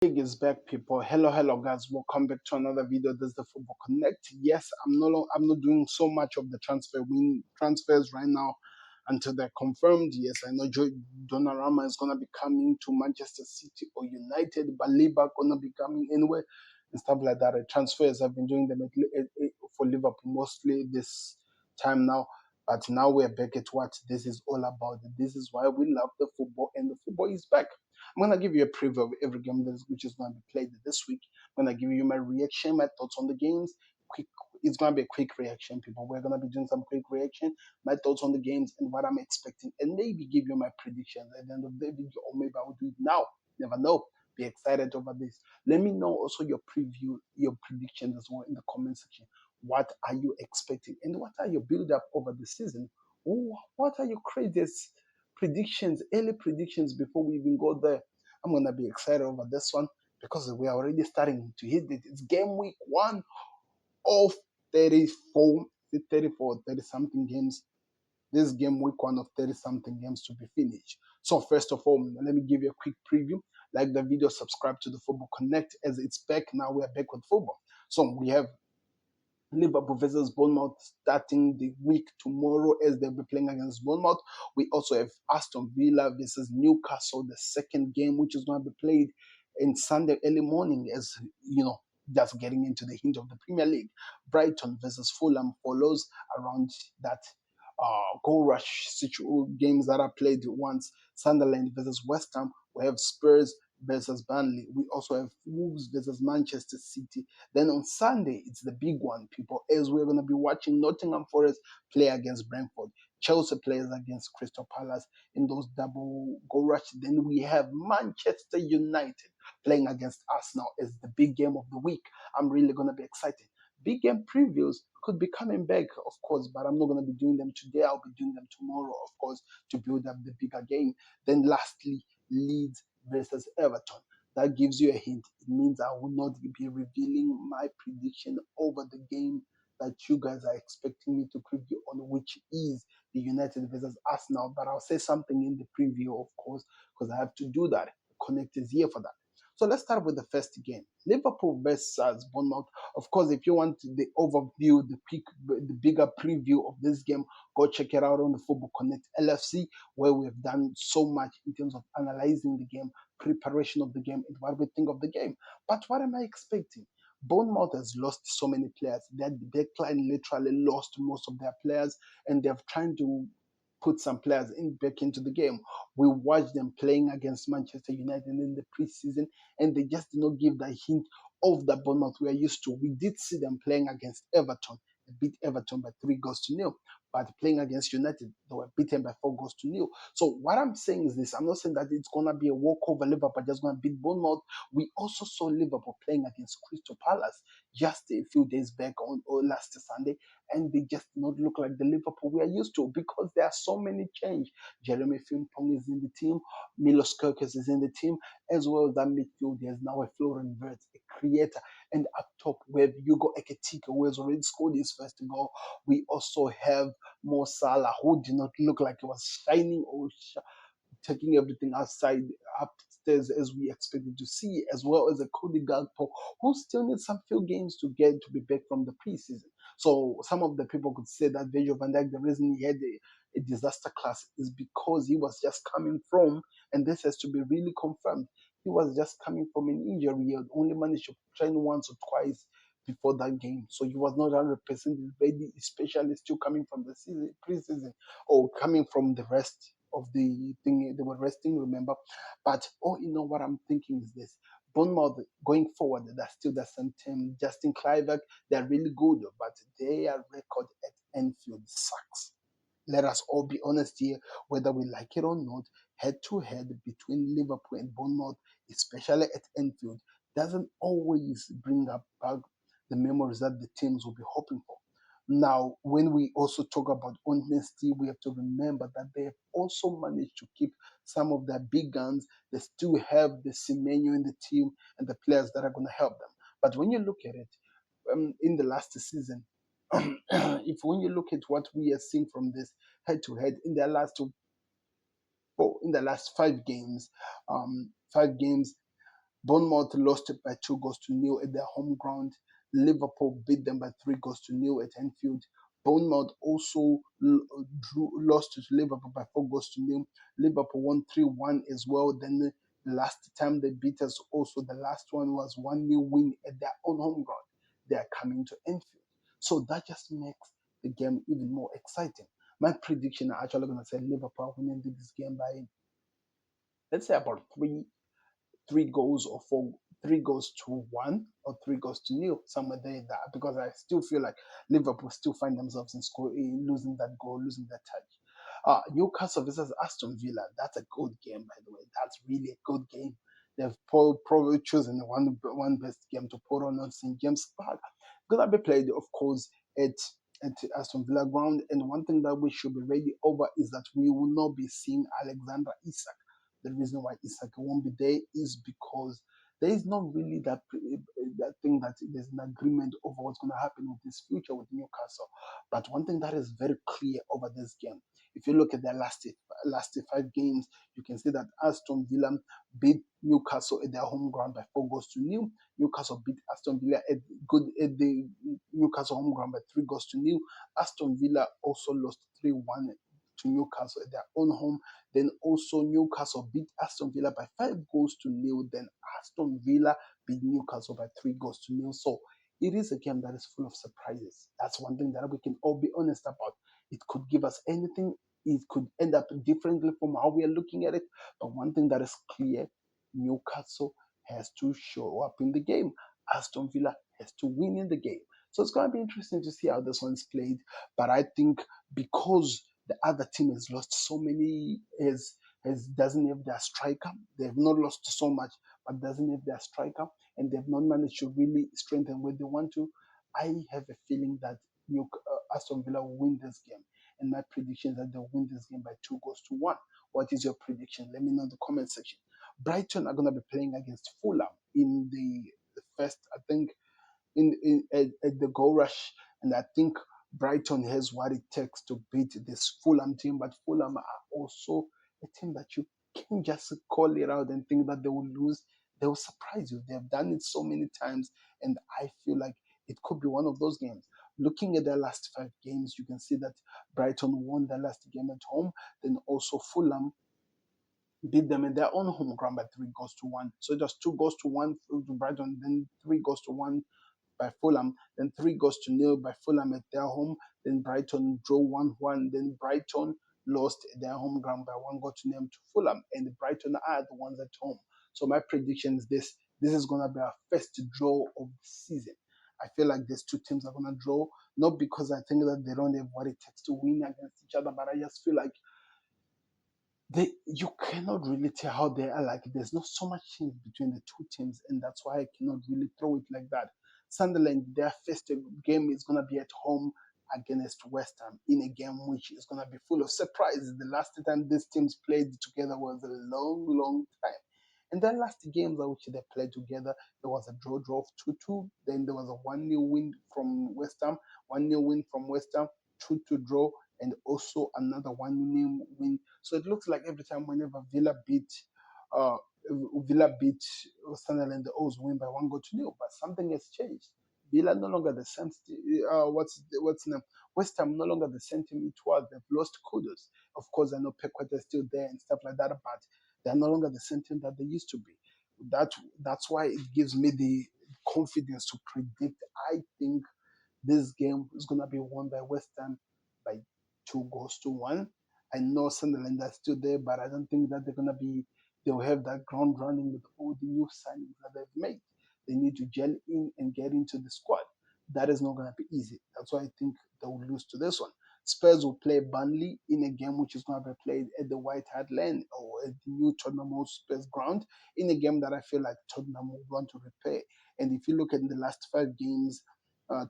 Big is back, people. Hello, guys. Welcome back to another video. This is the Football Connect. Yes, I'm not doing so much of the transfers right now until they're confirmed. Yes, I know Donnarumma is gonna be coming to Manchester City or United, but Liverpool gonna be coming anywhere and stuff like that. Transfers I've been doing them for Liverpool mostly this time now. But now we're back at what this is all about. This is why we love the football, and the football is back. I'm gonna give you a preview of every game which is gonna be played this week. I'm gonna give you my reaction, my thoughts on the games. Quick, it's gonna be a quick reaction, people. We're gonna be doing some quick reaction, my thoughts on the games and what I'm expecting, and maybe give you my predictions at the end of the video, or maybe I'll do it now. Never know. Be excited over this. Let me know also your preview, your predictions as well in the comment section. What are you expecting, and what are your build up over the season? What are your craziest predictions, early predictions before we even go there? I'm gonna be excited over this one because we are already starting to hit it. It's game week 1 of 34, 34, 30 something games. This game week 1 of 30 something games to be finished. So first of all, let me give you a quick preview. Like the video, subscribe to the Football Connect as it's back. Now we are back with football. So we have Liverpool versus Bournemouth starting the week tomorrow as they'll be playing against Bournemouth. We also have Aston Villa versus Newcastle, the second game, which is going to be played in Sunday early morning, as you know, just getting into the hint of the Premier League. Brighton versus Fulham follows around that goal rush games that are played once. Sunderland versus West Ham. We have Spurs versus Burnley. We also have Wolves versus Manchester City. Then on Sunday, it's the big one, people, as we're going to be watching Nottingham Forest play against Brentford. Chelsea plays against Crystal Palace in those double goal rush. Then we have Manchester United playing against Arsenal as the big game of the week. I'm really going to be excited. Big game previews could be coming back, of course, but I'm not going to be doing them today. I'll be doing them tomorrow, of course, to build up the bigger game. Then lastly, Leeds versus Everton. That gives you a hint. It means I will not be revealing my prediction over the game that you guys are expecting me to preview on, which is the United versus Arsenal. But I'll say something in the preview, of course, because I have to do that. Connect is here for that. So let's start with the first game. Liverpool versus Bournemouth. Of course, if you want the overview, the bigger preview of this game, go check it out on the Football Connect LFC, where we've done so much in terms of analyzing the game, preparation of the game, and what we think of the game. But what am I expecting? Bournemouth has lost so many players. Their backline literally lost most of their players, and they're trying to put some players back into the game. We watched them playing against Manchester United in the preseason, and they just did not give the hint of the Bournemouth we are used to. We did see them playing against Everton. They beat Everton by 3 goals to nil. But playing against United, they were beaten by 4 goals to nil. So what I'm saying is this: I'm not saying that it's gonna be a walkover. Liverpool just gonna beat Bournemouth. We also saw Liverpool playing against Crystal Palace just a few days back on or last Sunday, and they just do not look like the Liverpool we are used to because there are so many change. Jeremy Frimpong is in the team, Milos Kerkez is in the team, as well as that midfield. There's now a Florian Wirtz, a creator, and up top we have Hugo Ekitike, who has already scored his first goal. We also have Mo Salah, who did not look like he was shining or taking everything outside upstairs as we expected to see, as well as a Cody Gakpo, who still needs some few games to get to be back from the preseason. So some of the people could say that Virgil van Dijk, the reason he had a disaster class is because he was just coming from, and this has to be really confirmed, he was just coming from an injury. He had only managed to train once or twice before that game. So he was not 100% ready, especially still coming from the preseason or coming from the rest of the thing. They were resting, remember. But what I'm thinking is this. Bournemouth going forward, they're still the same team. Justin Kluivert, they're really good, but their record at Anfield sucks. Let us all be honest here, whether we like it or not, head to head between Liverpool and Bournemouth, especially at Anfield, doesn't always bring up back the memories that the teams will be hoping for. Now, when we also talk about honesty, we have to remember that they have also managed to keep some of their big guns. They still have the Semenyo in the team and the players that are going to help them. But when you look at it, in the last season, if when you look at what we are seeing from this head to head in their last 5 games, 5 games, Bournemouth lost by 2 goals to nil at their home ground. Liverpool beat them by 3 goals to nil at Anfield. Bournemouth also lost to Liverpool by 4 goals to nil. Liverpool won 3-1 as well. Then the last time they beat us, also the last one was 1-0 win at their own home ground. They are coming to Anfield. So that just makes the game even more exciting. My prediction, I'm actually going to say Liverpool winning this game by, let's say, about three goals or 3 goals to 1 or 3 goals to 0, somewhere there in that, because I still feel like Liverpool still find themselves in losing that goal, losing that touch. Newcastle versus Aston Villa. That's a good game, by the way. That's really a good game. They've probably chosen one best game to put on St. James Park. Gonna be played, of course, at at Aston Villa ground. And one thing that we should be ready over is that we will not be seeing Alexander Isak. The reason why Isak won't be there is because there is not really that thing that there's an agreement over what's going to happen with this future with Newcastle. But one thing that is very clear over this game, if you look at their last 5 games, you can see that Aston Villa beat Newcastle at their home ground by 4 goals to nil. Newcastle beat Aston Villa at the Newcastle home ground by 3 goals to nil. Aston Villa also lost 3-1 to Newcastle at their own home. Then also Newcastle beat Aston Villa by 5 goals to nil. Then Aston Villa beat Newcastle by 3 goals to nil. So it is a game that is full of surprises. That's one thing that we can all be honest about. It could give us anything. It could end up differently from how we are looking at it. But one thing that is clear, Newcastle has to show up in the game. Aston Villa has to win in the game. So it's going to be interesting to see how this one's played. But I think because the other team has lost so many, has doesn't have their striker. They've not lost so much, but doesn't have their striker, and they've not managed to really strengthen where they want to. I have a feeling that Aston Villa will win this game, and my prediction is that they'll win this game by 2 goals to 1. What is your prediction? Let me know in the comment section. Brighton are going to be playing against Fulham in the first, I think, at the goal rush, and I think Brighton has what it takes to beat this Fulham team. But Fulham are also a team that you can just call it out and think that they will lose. They will surprise you. They have done it so many times, and I feel like it could be one of those games. Looking at their last 5 games, you can see that Brighton won their last game at home. Then also Fulham beat them in their own home ground by 3 goals to 1. So just 2 goals to 1 to Brighton, then 3 goals to 1 by Fulham, then 3 goals to 0 by Fulham at their home. Then Brighton drew 1-1. Then Brighton lost their home ground by 1 goal to 0 to Fulham, and Brighton are the ones at home. So my prediction is this is gonna be our first draw of the season. I feel like these two teams are gonna draw, not because I think that they don't have what it takes to win against each other, but I just feel like you cannot really tell how they are. Like there's not so much change between the two teams, and that's why I cannot really throw it like that. Sunderland, their first game is gonna be at home against West Ham in a game which is gonna be full of surprises. The last time these teams played together was a long, long time. And their last games at which they played together, there was a draw of 2-2. Then there was a 1-0 win from West Ham, 1-0 win from West Ham, 2-2 draw, and also another 1-0 win. So it looks like every time whenever uh, Villa beat Sunderland, they always win by 1 goal to 0. But something has changed. Villa no longer the same. What's name? West Ham no longer the same team it was. They've lost kudos. Of course, I know Pequet is still there and stuff like that, but they're no longer the same team that they used to be. That that's why it gives me the confidence to predict. I think this game is going to be won by West Ham by 2 goals to 1. I know Sunderland are still there, but I don't think that they'll have that ground running with all the new signings that they've made. They need to gel in and get into the squad. That is not going to be easy. That's why I think they will lose to this one. Spurs will play Burnley in a game which is going to be played at the White Hart Lane or at the new Tottenham Hotspur ground, in a game that I feel like Tottenham will want to repair. And if you look at the last 5 games,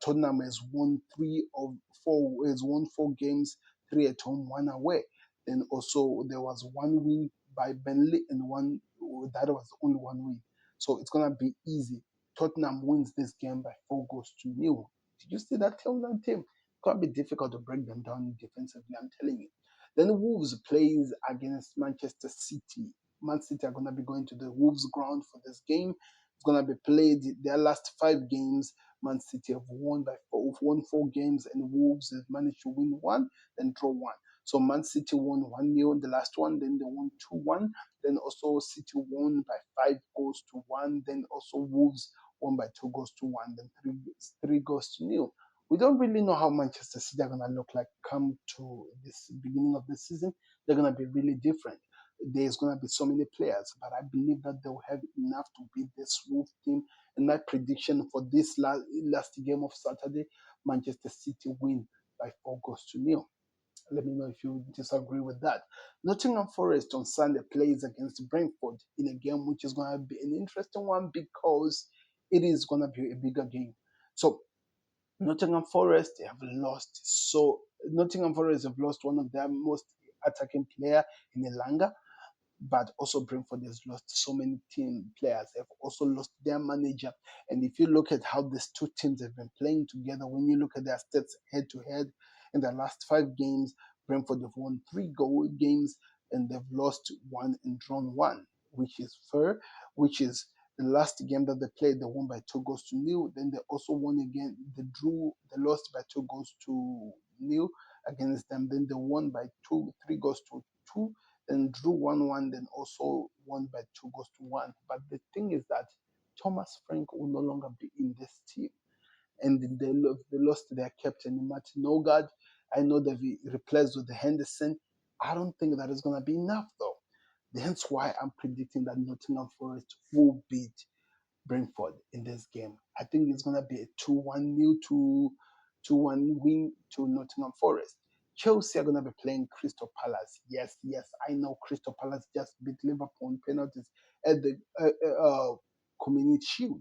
Tottenham has won 3 of 4. Has won 4 games, 3 at home, 1 away. Then also there was 1 win by Burnley and one that was only 1 win. So it's gonna be easy. Tottenham wins this game by 4 goals to 0. Did you see that Tottenham team? It's gonna be difficult to break them down defensively. I'm telling you. Then Wolves plays against Manchester City. Man City are gonna be going to the Wolves ground for this game. It's gonna be played their last 5 games. Man City have won 4 games, and Wolves have managed to win one, then draw one. So Man City won 1-0 in the last one, then they won 2-1. Then also City won by 5 goals to 1. Then also Wolves won by 2 goals to 1. Then three goals to nil. We don't really know how Manchester City are gonna look like come to this beginning of the season. They're gonna be really different. There's gonna be so many players, but I believe that they'll have enough to beat this Wolves team. And my prediction for this last game of Saturday, Manchester City win by 4 goals to nil. Let me know if you disagree with that. Nottingham Forest on Sunday plays against Brentford in a game which is going to be an interesting one because it is going to be a bigger game. So Nottingham Forest have lost. So Nottingham Forest have lost one of their most attacking player in Elanga, but also Brentford has lost so many team players. They've also lost their manager. And if you look at how these two teams have been playing together, when you look at their stats head to head in the last 5 games, Brentford have won 3 games and they've lost one and drawn one, which is fair, which is the last game that they played, they won by 2 goals to nil. Then they also won again. They lost by 2 goals to nil against them. Then they won by 3 goals to 2, then drew 1-1, then also won by 2 goals to 1. But the thing is that Thomas Frank will no longer be in this team. And they lost their captain, Martin Nogard. I know they've replaced with the Henderson. I don't think that is going to be enough, though. Hence why I'm predicting that Nottingham Forest will beat Brentford in this game. I think it's going to be a 2-1 nil to 2-1 win to Nottingham Forest. Chelsea are going to be playing Crystal Palace. Yes, yes, I know Crystal Palace just beat Liverpool on penalties at the Community Shield.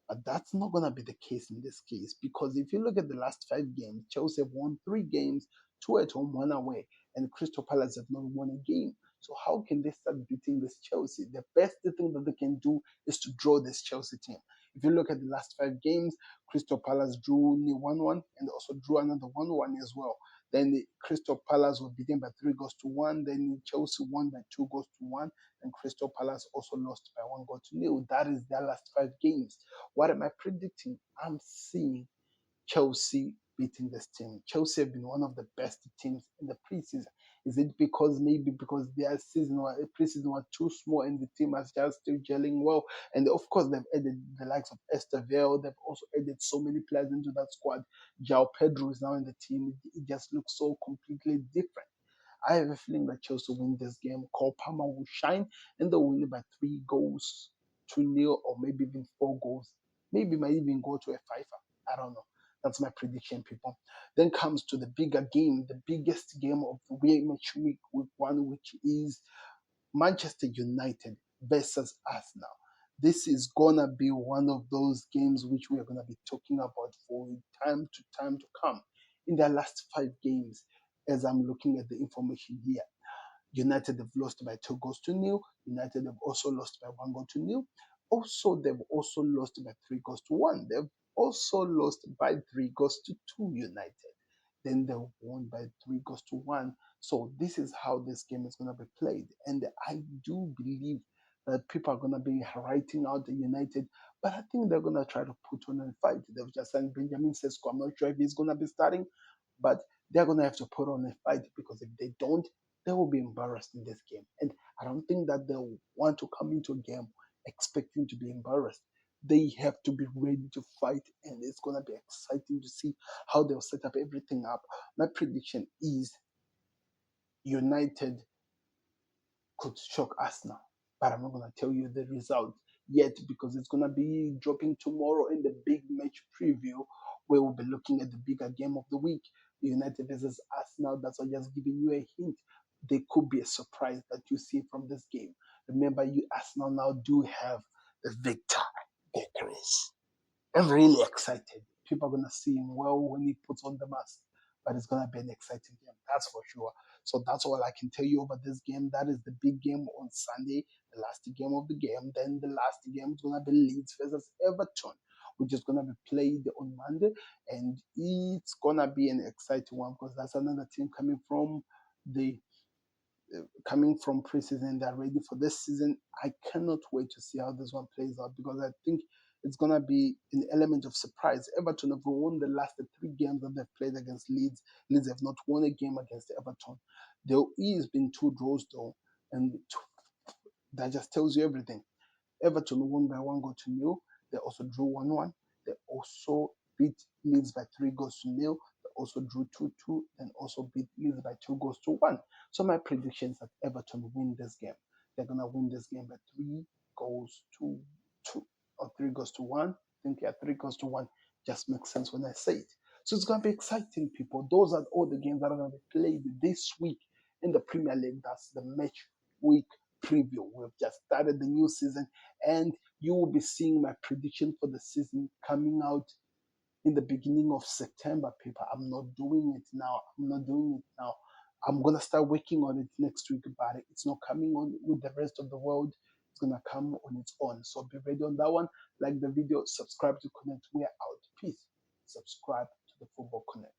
But that's not going to be the case in this case because if you look at the last 5 games, Chelsea have won 3 games, 2 at home, 1 away, and Crystal Palace have not won a game. So how can they start beating this Chelsea? The best thing that they can do is to draw this Chelsea team. If you look at the last 5 games, Crystal Palace drew 1-1 and also drew another 1-1 as well. Then the Crystal Palace were beaten by 3 goals to 1. Then Chelsea won by 2 goals to 1. And Crystal Palace also lost by 1 goal to nil. That is their last 5 games. What am I predicting? I'm seeing Chelsea beating this team. Chelsea have been one of the best teams in the preseason. Is it maybe because their preseason was too small and the team is just still gelling well? And of course, they've added the likes of Esterville. They've also added so many players into that squad. João Pedro is now in the team. It just looks so completely different. I have a feeling that Chelsea will win this game. Cole Palmer will shine and they'll win it by 3 goals to nil or maybe even 4 goals. Maybe might even go to a fiver. I don't know. That's my prediction, people. Then comes to the bigger game, the biggest game of the week 1, which is Manchester United versus Arsenal. This is gonna be one of those games which we are gonna be talking about for time to come. In their last 5 games, as I'm looking at the information here, United have lost by 2 goals to nil. United have also lost by 1 goal to nil. Also, they've also lost by 3 goals to 1. They've also lost by 3 goals to 2. United. Then they won by 3 goals to 1. So this is how this game is going to be played. And I do believe that people are going to be writing out the United, but I think they're going to try to put on a fight. They've just signed Benjamin Sesko. I'm not sure if he's going to be starting, but they're going to have to put on a fight because if they don't, they will be embarrassed in this game. And I don't think that they'll want to come into a game expecting to be embarrassed. They have to be ready to fight, and it's going to be exciting to see how they'll set up everything up. My prediction is United could shock Arsenal, but I'm not going to tell you the result yet because it's going to be dropping tomorrow in the big match preview where we'll be looking at the bigger game of the week, United versus Arsenal. That's why I'm just giving you a hint. There could be a surprise that you see from this game. Remember, you Arsenal now do have the Victor Gyokeres. I'm really excited. People are gonna see him well when he puts on the mask. But it's gonna be an exciting game, that's for sure. So that's all I can tell you about this game. That is the big game on Sunday, the last game of the game. Then the last game is gonna be Leeds versus Everton, which is gonna be played on Monday, and it's gonna be an exciting one because that's another team coming from the coming from preseason, they're ready for this season. I cannot wait to see how this one plays out because I think it's gonna be an element of surprise. Everton have won the last 3 games that they've played against Leeds. Leeds have not won a game against Everton. There has been 2 draws though, and that just tells you everything. Everton won by 1 goal to nil. They also drew 1-1. They also beat Leeds by 3 goals to nil. They also drew 2-2 and also beat Leeds by 2 goals to 1. So my prediction is that Everton win this game. They're gonna win this game by 3 goals to 2 or 3 goals to 1. I think yeah, 3 goals to 1 just makes sense when I say it. So it's gonna be exciting, people. Those are all the games that are gonna be played this week in the Premier League. That's the match week preview. We've just started the new season, and you will be seeing my prediction for the season coming out in the beginning of September, people. I'm not doing it now. I'm gonna start working on it next week, but it's not coming on with the rest of the world. It's gonna come on its own. So be ready on that one. Like the video, subscribe to Connect. We are out. Peace. Subscribe to the Football Connect.